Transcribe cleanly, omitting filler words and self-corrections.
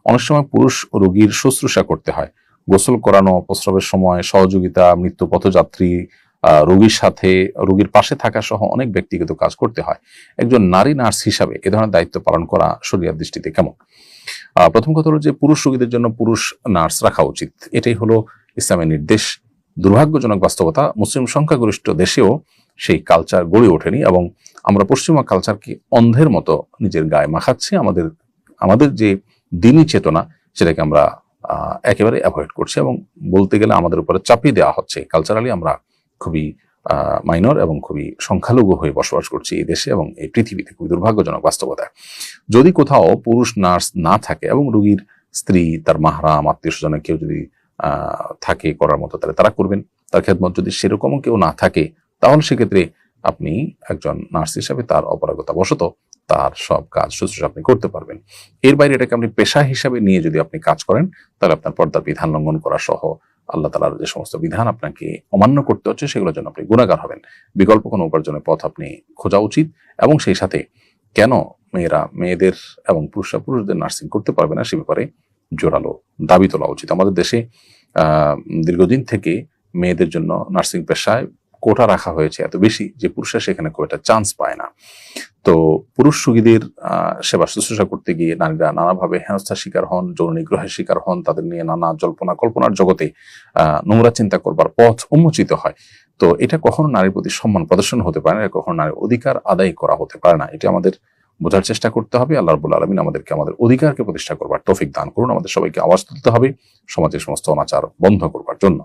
অনেক সময় পুরুষ রোগীর শুশ্রূষা করতে হয়, গোসল করানো, প্রস্রাবের সময় সহযোগিতা, মৃত্যু পথযাত্রী, রোগীর সাথে রোগীর পাশে থাকা সহ অনেক ব্যক্তিগত কাজ করতে হয়। একজন নারী নার্স হিসাবে এ ধরনের দায়িত্ব পালন করা শরীয়তের দৃষ্টিতে কেমন? প্রথম কথা হলো যে পুরুষ রোগীদের জন্য পুরুষ নার্স রাখা উচিত, এটাই হলো ইসলামের নির্দেশ। দুর্ভাগ্যজনক বাস্তবতা, মুসলিম সংখ্যাগরিষ্ঠ দেশেও সেই কালচার গড়ে ওঠেনি এবং আমরা পশ্চিমা কালচারকে অন্ধের মতো নিজের গায়ে মাখাচ্ছি। আমাদের যে দিনী চেতনা সেটাকে আমরা একেবারে অ্যাভয়েড করছি এবং বলতে গেলে আমাদের উপরে চাপিয়ে দেওয়া হচ্ছে। কালচারালি আমরা খুবই মাইনর এবং খুবই সংখ্যালঘু হয়ে বসবাস করছি এই দেশে এবং এই পৃথিবীতে। খুবই দুর্ভাগ্যজনক বাস্তবতা। যদি কোথাও পুরুষ নার্স না থাকে এবং রোগীর স্ত্রী, তার মাহরাম, আত্মীয় স্বজনের কেউ যদি থাকে করার মতো, তাহলে তারা করবেন। তার খেদমত যদি সেরকম কেউ না থাকে, তাহলে সেক্ষেত্রে আপনি একজন নার্স হিসাবে তার অপারগতা বশত তার সব কাজ শুশ্রূষা আপনি করতে পারবেন। এর বাইরে এটাকে আপনি পেশা হিসাবে নিয়ে যদি আপনি কাজ করেন, তাহলে আপনার পর্দার বিধান লঙ্ঘন করা সহ আল্লাহ তাআলার যে সমস্ত বিধান আপনাকে অমান্য করতে হচ্ছে, সেগুলোর জন্য আপনি গুনাহগার হবেন। বিকল্প কোনো উপার্জনের পথ আপনি খোঁজা উচিত এবং সেই সাথে কেন মেয়েদের এবং পুরুষদের নার্সিং করতে পারবে না সে ব্যাপারে জোরালো দাবি তোলা উচিত। আমাদের দেশে দীর্ঘদিন থেকে মেয়েদের জন্য নার্সিং পেশায় কোটা রাখা হয়েছে এত বেশি যে পুরুষরা সেখানে খুব একটা চান্স পায় না। তো পুরুষ রোগীদের সেবা শুশ্রূষা করতে গিয়ে নারীরা নানাভাবে হেনস্থার শিকার হন, যৌন নিগ্রহের শিকার হন, তাদের নিয়ে নানা জল্পনা কল্পনার জগতে নোংরা চিন্তা করবার পথ উন্মোচিত হয়। তো এটা কখনো নারীর প্রতি সম্মান প্রদর্শন হতে পারে না, কখনো নারীর অধিকার আদায় করা হতে পারে না। এটা আমাদের বোঝার চেষ্টা করতে হবে। আল্লাহ রাব্বুল আলামিন আমাদেরকে আমাদের অধিকারকে প্রতিষ্ঠা করবার তৌফিক দান করুন। আমাদের সবাইকে আওয়াজ তুলতে হবে সমাজের সমস্ত অনাচার বন্ধ করবার জন্য।